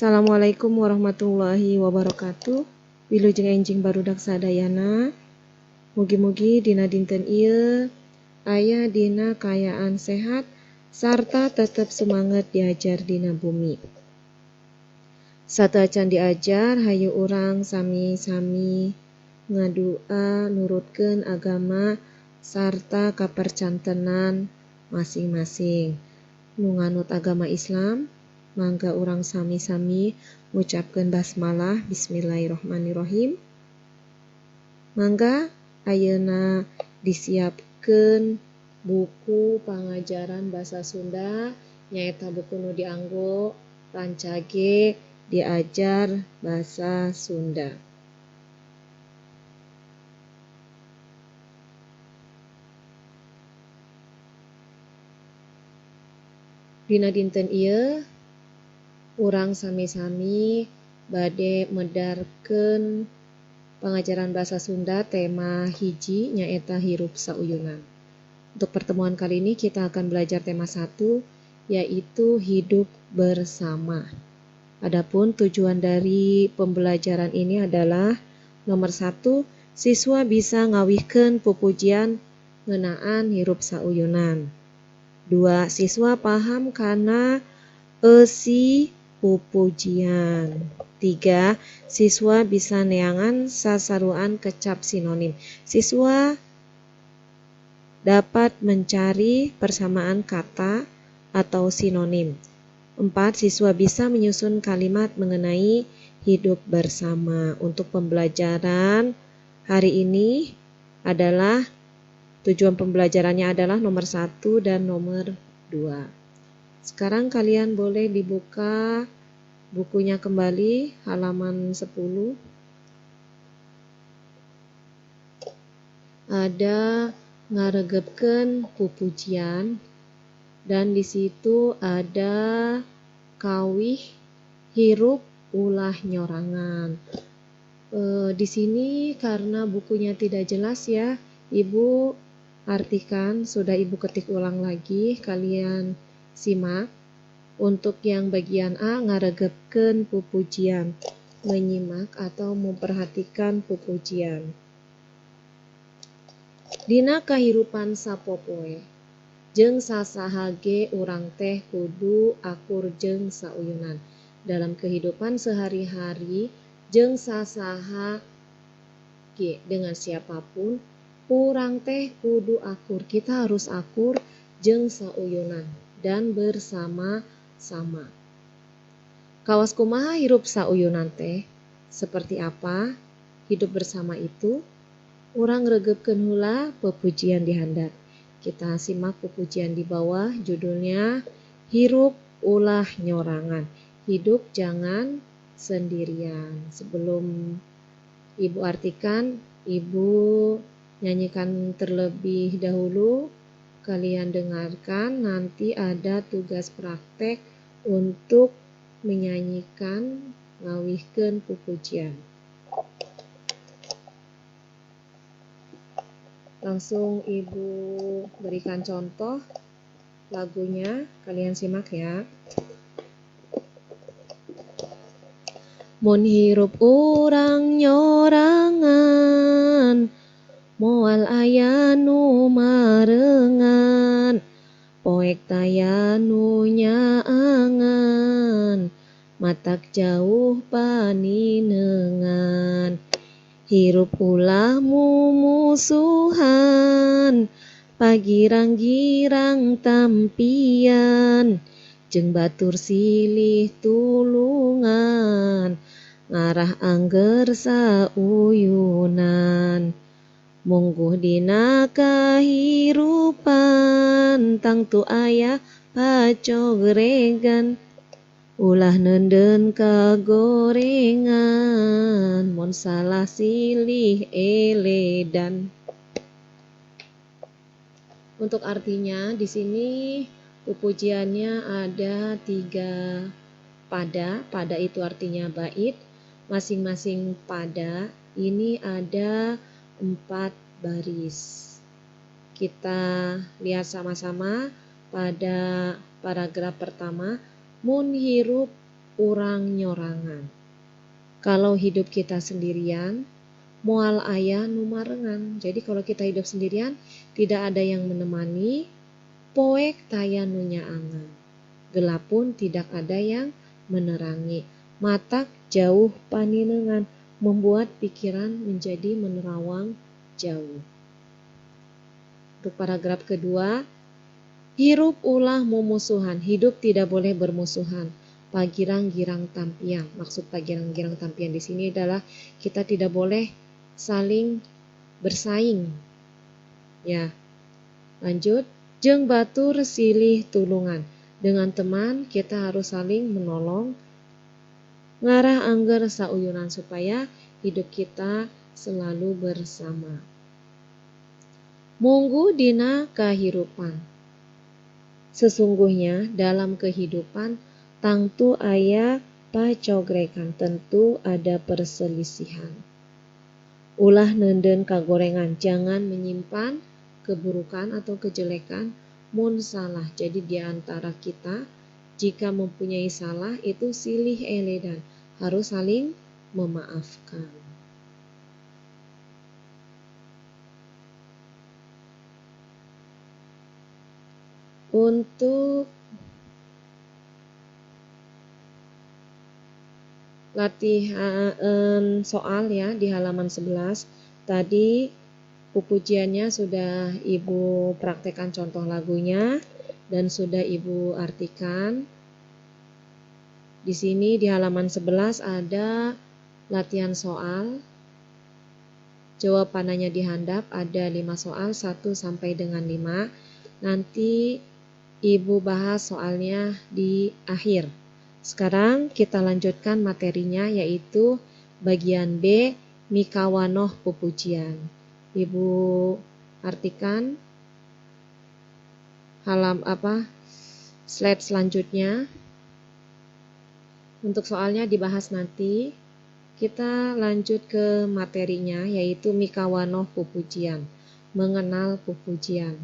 Assalamualaikum warahmatullahi wabarakatuh. Wilujeng enjing barudak sadayana. Mugi-mugi dina dinten ieu aya dina kayaan sehat sarta tetep semangat diajar dina bumi. Sateuacan diajar hayu urang sami-sami ngadua nurutkeun agama sarta kapercantenan masing-masing. Nu nganut agama Islam, mangga urang sami-sami ngucapkeun basmalah bismillahirrahmanirrahim. Mangga ayeuna disiapkeun buku pangajaran basa Sunda nyaeta buku nu dianggo rancage diajar basa Sunda. Dina dinten ieu urang sami-sami bade medarkeun pengajaran bahasa Sunda tema hiji nyaeta hirup sauyunan. Untuk pertemuan kali ini kita akan belajar tema 1 yaitu hidup bersama. Adapun tujuan dari pembelajaran ini adalah nomor 1, siswa bisa ngawihkeun pupujian ngeunaan hirup sauyunan. 2, siswa paham kana eusi pupujian. 3, siswa bisa neangan sasaruan kecap sinonim. Siswa dapat mencari persamaan kata atau sinonim. 4, siswa bisa menyusun kalimat mengenai hidup bersama. Untuk pembelajaran hari ini adalah tujuan pembelajarannya adalah nomor 1 dan nomor 2. Sekarang kalian boleh dibuka bukunya kembali halaman 10. Ada ngaregepkeun pupujian dan di situ ada kawih hirup ulah nyorangan. Di sini karena bukunya tidak jelas ya, Ibu artikan, sudah Ibu ketik ulang lagi, kalian simak. Untuk yang bagian A, ngaregepkeun pupujian, menyimak atau memperhatikan pupujian. Dina kahirupan sapopoe jeung sasaha ge urang teh kudu akur jeung sauyunan. Dalam kehidupan sehari-hari jeung sasaha ge dengan siapapun urang teh kudu akur. Kita harus akur jeung sauyunan dan bersama-sama. Kawas kumaha hirup sauyunan teh? Seperti apa hidup bersama itu? Urang regepkeun heula pupujian di handap. Kita simak pupujian di bawah, judulnya hirup ulah nyorangan. Hidup jangan sendirian. Sebelum Ibu artikan, Ibu nyanyikan terlebih dahulu. Kalian dengarkan, nanti ada tugas praktek untuk menyanyikan ngawihkeun pupujian. Langsung Ibu berikan contoh lagunya, kalian simak ya. Mun hirup urang nyorangan, moal aya nu mareungan, poek taya nu nyaangan, matak jauh paninengan. Hirup ulah mumusuhan, pagirang-girang tampian, jeung batur silih tulungan, ngarah angger sauyunan. Mungguh dina kahirupan tangtu aya pacogregan, ulah neudeun kagorengan, mun salah silih eledan. Untuk artinya di sini pupujiannya ada 3 pada. Pada itu artinya bait. Masing-masing pada ini ada 4 baris. Kita lihat sama-sama pada paragraf pertama. Mun hirup urang nyorangan. Kalau hidup kita sendirian, moal aya nu marengan. Jadi kalau kita hidup sendirian, tidak ada yang menemani, poek taya nu nyaangan. Gelap pun tidak ada yang menerangi. Matak jauh paninengan, membuat pikiran menjadi menerawang jauh. Untuk paragraf kedua, hirup ulah mumusuhan, hidup tidak boleh bermusuhan. Pagirang-girang tampian, maksud pagirang-girang tampian di sini adalah kita tidak boleh saling bersaing. Ya, lanjut. Jeung batur silih tulungan. Dengan teman kita harus saling menolong. Ngarah angger sauyunan supaya hidup kita selalu bersama. Munggu dina kahirupan. Sesungguhnya dalam kehidupan tangtu aya pacogrekan, tentu ada perselisihan. Ulah nenden kagorengan, jangan menyimpan keburukan atau kejelekan mun salah. Jadi di antara kita jika mempunyai salah itu silih eledan, harus saling memaafkan. Untuk latihan soal ya di halaman 11 tadi pujiannya sudah Ibu praktekkan contoh lagunya dan sudah Ibu artikan. Di sini di halaman 11 ada latihan soal. Jawabannya dihandap, ada 5 soal 1 sampai dengan 5. Nanti Ibu bahas soalnya di akhir. Sekarang kita lanjutkan materinya yaitu bagian B, mikawanoh pupujian. Ibu artikan slide selanjutnya. Untuk soalnya dibahas nanti. Kita lanjut ke materinya yaitu mikawanoh pupujian, mengenal pupujian.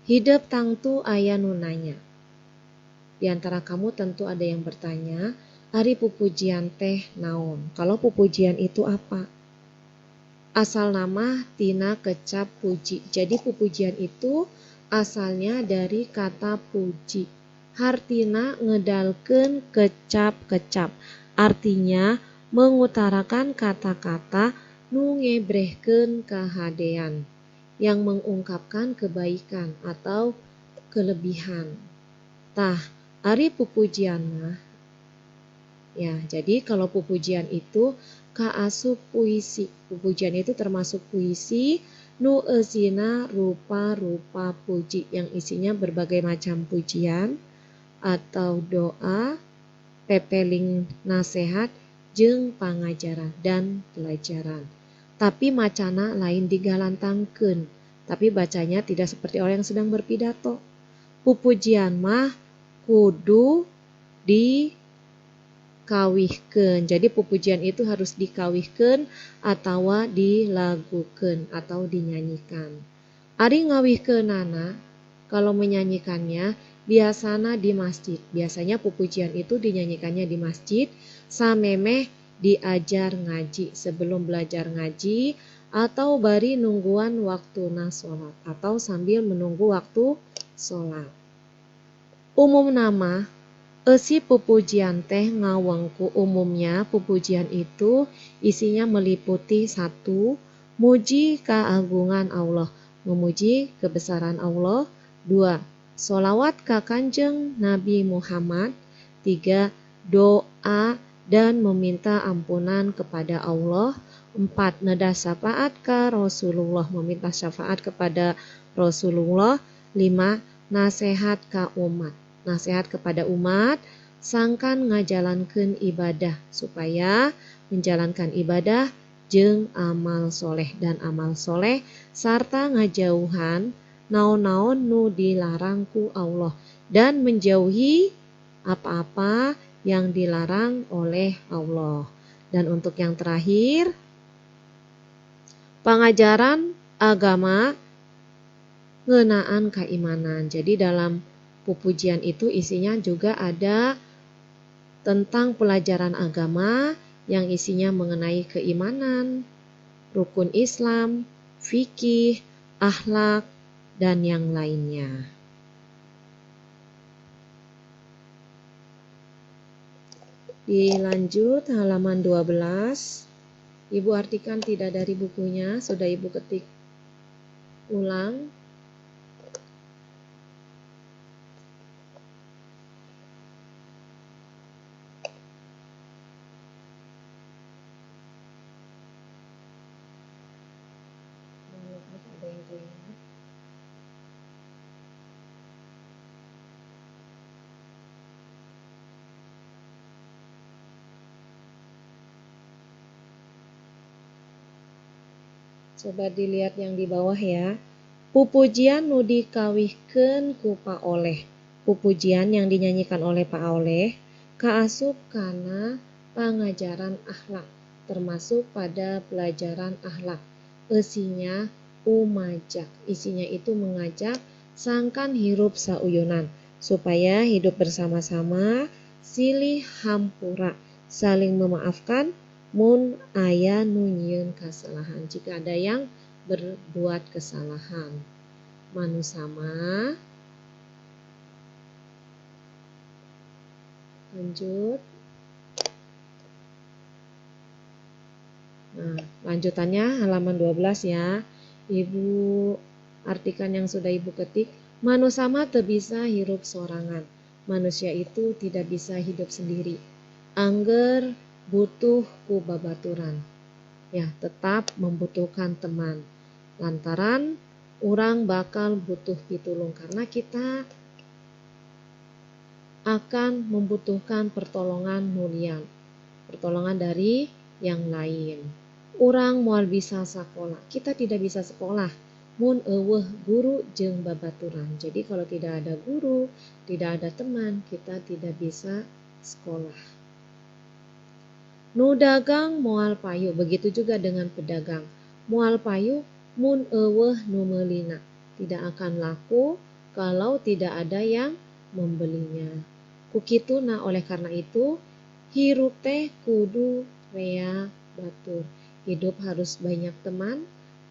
Hidup tangtu aya nunanya. Di antara kamu tentu ada yang bertanya, ari pupujian teh naon? Kalau pupujian itu apa? Asal nama tina kecap puji. Jadi pupujian itu asalnya dari kata puji. Hartina ngedalkeun kecap-kecap. Artinya mengutarakan kata-kata nu ngebrehkeun kahadean, yang mengungkapkan kebaikan atau kelebihan. Tah, ari pupujian mah. Ya, jadi kalau pupujian itu kaasup puisi. Pupujian itu termasuk puisi nu eusina rupa-rupa puji yang isinya berbagai macam pujian atau doa, pepeling nasehat, jeung pangajaran dan pelajaran. Tapi macana lain digalantangkeun, tapi bacanya tidak seperti orang yang sedang berpidato. Pupujian mah kudu dikawihkeun. Jadi pupujian itu harus dikawihkeun atau dilagukeun atau dinyanyikan. Ari ngawihkeunana, kalau menyanyikannya biasana di masjid. Biasanya pupujian itu dinyanyikannya di masjid, samemeh diajar ngaji sebelum belajar ngaji atau bari nungguan waktu sholat atau sambil menunggu waktu sholat. Umum nama esi pupujian teh ngawengku. Umumnya pupujian itu isinya meliputi 1. Muji keagungan Allah, memuji kebesaran Allah. 2. Sholawat ka Kanjeng Nabi Muhammad. 3. Doa dan meminta ampunan kepada Allah. 4. Neda syafaat ka Rasulullah, meminta syafaat kepada Rasulullah. 5. Nasihat ka umat, nasihat kepada umat, sangkan ngajalankeun ibadah supaya menjalankan ibadah jeung amal soleh dan amal soleh sarta ngajauhan naon-naon nu dilarang ku Allah dan menjauhi apa-apa yang dilarang oleh Allah. Dan untuk yang terakhir, pengajaran agama ngeunaan keimanan. Jadi dalam pupujian itu isinya juga ada tentang pelajaran agama yang isinya mengenai keimanan, rukun Islam, fikih, akhlak, dan yang lainnya. Dilanjut halaman 12. Ibu artikan tidak dari bukunya, sudah Ibu ketik ulang. Ada yang kelingan. Coba dilihat yang di bawah ya. Pupujian nu dikawihkeun ku paoleh. Pupujian yang dinyanyikan oleh paoleh kaasup kana pangajaran akhlak, termasuk pada pelajaran akhlak. Isinya umajak. Isinya itu mengajak sangkan hirup sauyunan supaya hidup bersama-sama, silih hampura, saling memaafkan, mun aya nu nyieun kasalahan. Jika ada yang berbuat kesalahan, manusama. Lanjut. Nah, lanjutannya halaman 12 ya. Ibu artikan yang sudah Ibu ketik. Manusama teu bisa hirup sorangan. Manusia itu tidak bisa hidup sendiri. Angger butuh ku babaturan. Ya, tetap membutuhkan teman. Lantaran orang bakal butuh pitulung karena kita akan membutuhkan pertolongan nulian, pertolongan dari yang lain. Orang moal bisa sekolah, kita tidak bisa sekolah mun eueuh guru jeung babaturan. Jadi kalau tidak ada guru, tidak ada teman, kita tidak bisa sekolah. Nu dagang moal payu, begitu juga dengan pedagang. Moal payu mun eueuh nu meulina, tidak akan laku kalau tidak ada yang membelinya. Kukituna oleh karena itu, hirup teh kudu rea batur. Hidup harus banyak teman,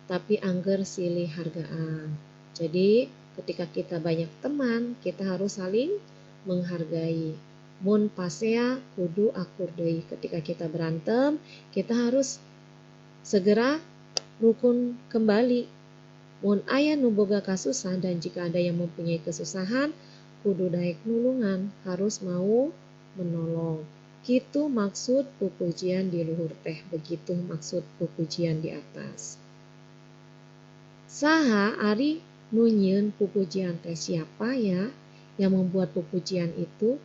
tapi angger silih hargaan. Jadi ketika kita banyak teman, kita harus saling menghargai. Mun pasea kudu akur deui. Ketika kita berantem, kita harus segera rukun kembali. Mun aya nu boga kasusah dan jika ada yang mempunyai kesusahan, kudu daek nulungan, harus mau menolong. Kitu maksud pupujian di luhur teh, begitu maksud pupujian di atas. Saha ari nu nyieun pupujian teh, siapa ya yang membuat pupujian itu?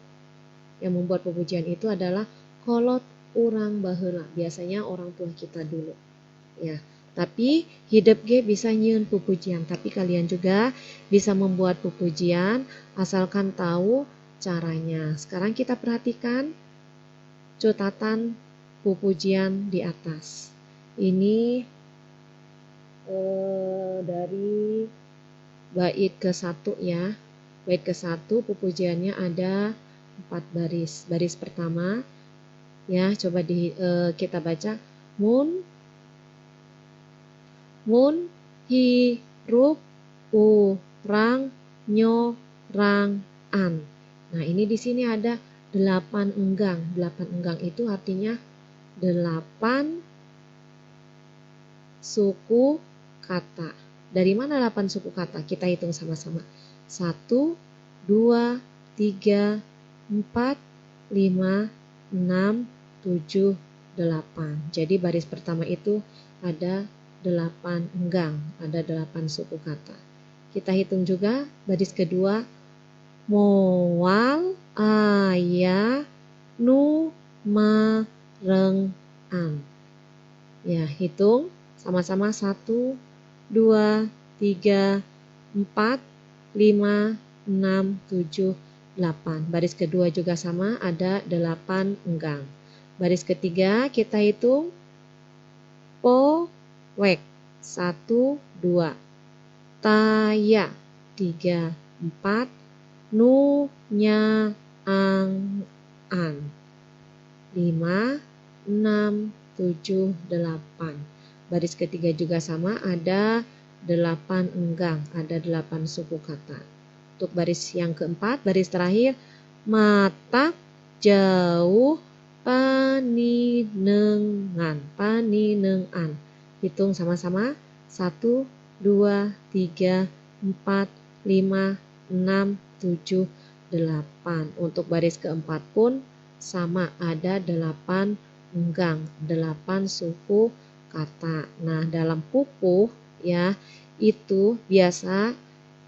Yang membuat pupujian itu adalah kolot urang baheula, biasanya orang tua kita dulu. Ya, tapi hidup ge bisa nyieun pupujian, tapi kalian juga bisa membuat pupujian asalkan tahu caranya. Sekarang kita perhatikan catatan pupujian di atas. Ini dari bait ke-1 ya. Bait ke-1 pupujiannya ada 4 baris. Baris pertama ya, coba kita baca. Mun hirup urang nyorangan. Nah, ini di sini ada 8 enggang. 8 enggang itu artinya 8 suku kata. Dari mana 8 suku kata? Kita hitung sama-sama. 1, 2, 3, 4, 5, 6, 7, 8. Jadi baris pertama itu ada 8 enggang, ada 8 suku kata. Kita hitung juga baris kedua. Moal aya nu marengan. Ya, hitung sama-sama. 1, 2, 3, 4, 5, 6, 7, 8. Baris kedua juga sama, ada 8 enggang. Baris ketiga kita hitung powek. 1, 2. Taya. 3, 4. Nu nya ang an. 5, 6, 7, 8. Baris ketiga juga sama, ada 8 enggang, ada 8 suku kata. Untuk baris yang keempat, baris terakhir, mata, jauh, paninengan, paninengan. Hitung sama-sama, 1, 2, 3, 4, 5, 6, 7, 8. Untuk baris keempat pun sama, ada 8 enggang, 8 suku kata. Nah, dalam pupuh ya, itu biasa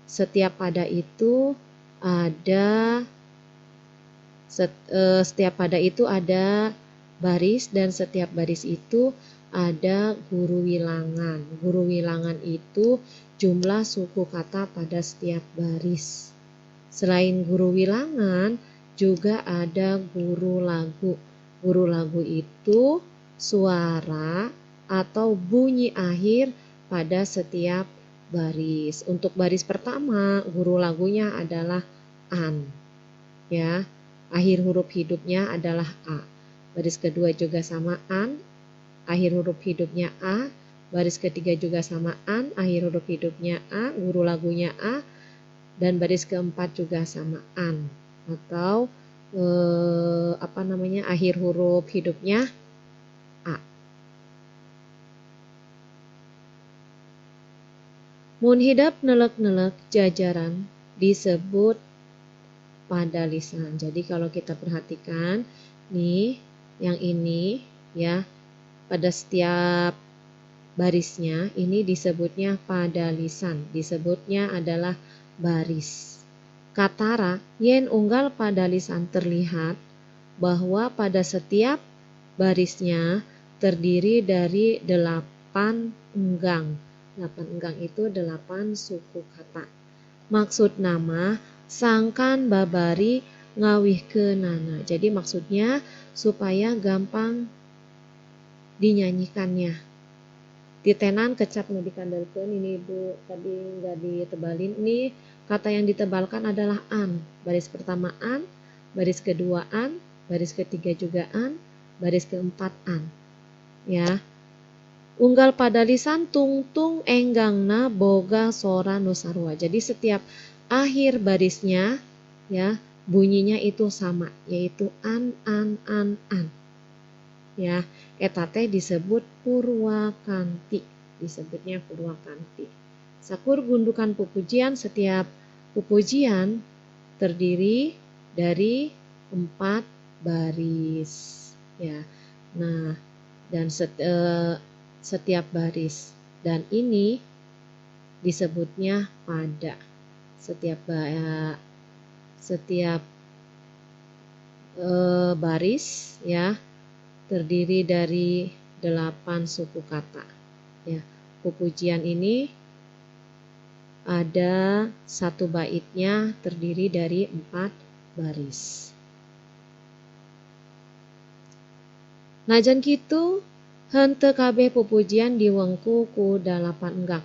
setiap pada itu ada baris, dan setiap baris itu ada guru wilangan. Guru wilangan itu jumlah suku kata pada setiap baris. Selain guru wilangan, juga ada guru lagu. Guru lagu itu suara atau bunyi akhir pada setiap baris. Untuk baris pertama, guru lagunya adalah an. Ya, akhir huruf hidupnya adalah a. Baris kedua juga sama an, akhir huruf hidupnya a. Baris ketiga juga sama an, akhir huruf hidupnya a, guru lagunya a. Dan baris keempat juga sama an, atau akhir huruf hidupnya a. Mun hidap nelek-nelek jajaran disebut pada lisan. Jadi kalau kita perhatikan nih, yang ini ya, pada setiap barisnya ini disebutnya pada lisan, disebutnya adalah baris. Katara yen unggal pada lisan terlihat bahwa pada setiap barisnya terdiri dari 8 enggang. 8 enggang itu 8 suku kata. Maksud nama sangkan babari ngawih ke nana. Jadi maksudnya supaya gampang dinyanyikannya. Titenan kecap nu dikandalkeun, ini Ibu tadi nggak ditebalin. Ini kata yang ditebalkan adalah an. Baris pertama an, baris kedua an, baris ketiga juga an, baris keempat an. Ya. Unggal pada lisan tungtung enggangna boga sora nu sarua. Jadi setiap akhir barisnya ya, bunyinya itu sama, yaitu an. Ya, eta teh disebut purwakanti, disebutnya purwakanti. Sakur gundukan pupujian, setiap pupujian terdiri dari 4 baris ya. Nah, dan setiap baris, dan ini disebutnya pada. Setiap baris ya terdiri dari 8 suku kata ya. Pupujian ini ada satu baitnya terdiri dari 4 baris. Najan kitu henteu kabeh pupujian diwengku ku 8 enggang.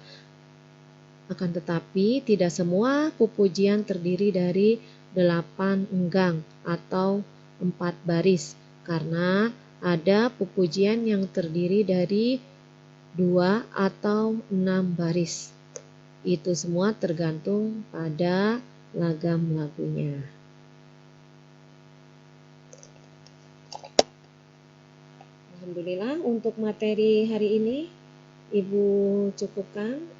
Akan tetapi tidak semua pupujian terdiri dari 8 enggang atau 4 baris, karena ada pupujian yang terdiri dari 2 atau 6 baris. Itu semua tergantung pada lagam lagunya. Alhamdulillah, untuk materi hari ini Ibu cukupkan.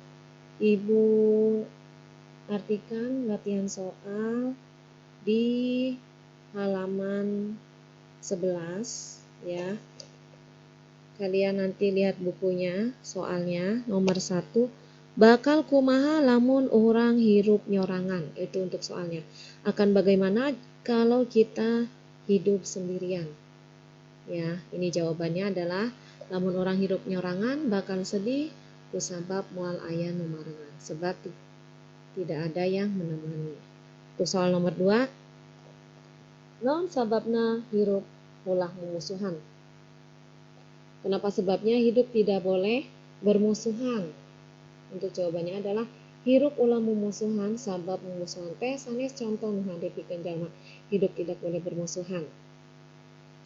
Ibu artikan latihan soal di halaman 11 ya. Kalian nanti lihat bukunya, soalnya nomor 1, bakal kumaha lamun urang hirup nyorangan. Itu untuk soalnya. Akan bagaimana kalau kita hidup sendirian? Ya, ini jawabannya adalah lamun orang hirup nyorangan bakal sedih kusabab moal aya nu marengan, sebab tidak ada yang menemani. Untuk soal nomor 2, naon sababna hirup ulah mumusuhan? Kenapa sebabnya hidup tidak boleh bermusuhan? Untuk jawabannya adalah hirup ulah mumusuhan, sabab mumusuhan teh sanes contoh nu hadepikeun jalma. Hidup tidak boleh bermusuhan.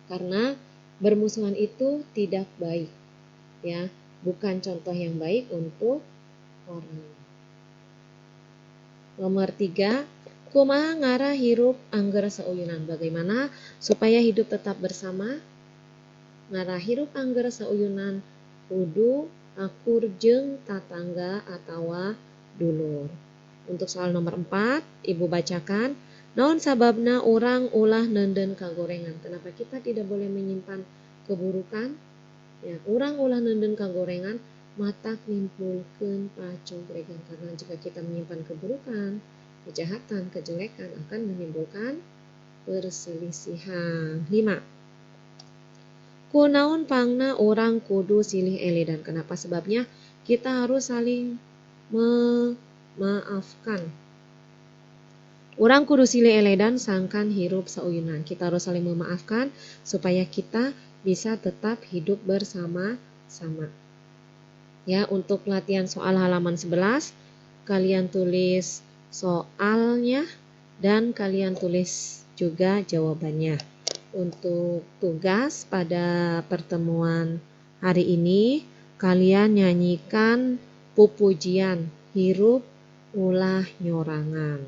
Karena bermusuhan itu tidak baik, ya, bukan contoh yang baik untuk orang. Nomor 3, kumaha ngarah hirup angger sauyunan. Bagaimana supaya hidup tetap bersama? Ngarah hirup angger sauyunan kudu akur jeung tatangga atawa dulur. Untuk soal nomor 4, Ibu bacakan. Naon sababna orang ulah nenden kagorengan? Kenapa kita tidak boleh menyimpan keburukan? Ya, orang ulah nenden kagorengan matak nimpulkeun pacongkregan. Karena jika kita menyimpan keburukan, kejahatan, kejelekan akan menimbulkan perselisihan. 5. Kunaon pangna orang kudu silih eledan. Kenapa sebabnya kita harus saling memaafkan. Orang kudu silih eledan sangkan hirup sauyunan. Kita harus saling memaafkan supaya kita bisa tetap hidup bersama-sama. Ya, untuk latihan soal halaman 11, kalian tulis soalnya dan kalian tulis juga jawabannya. Untuk tugas pada pertemuan hari ini, kalian nyanyikan pupujian hirup ulah nyorangan.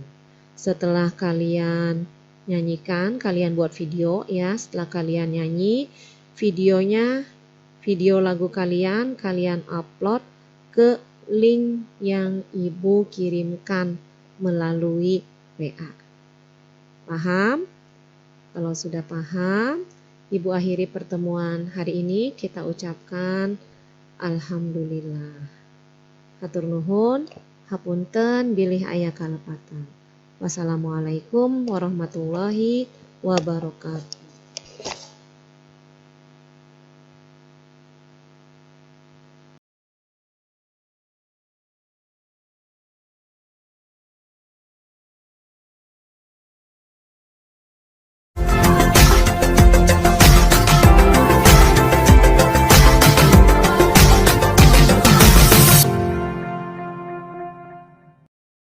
Setelah kalian nyanyikan, kalian buat video ya. Setelah kalian nyanyi, video lagu kalian upload ke link yang Ibu kirimkan melalui WA. Paham? Kalau sudah paham, Ibu akhiri pertemuan hari ini. Kita ucapkan alhamdulillah. Hatur nuhun, hapunten bilih aya kalepatan. Wassalamualaikum warahmatullahi wabarakatuh.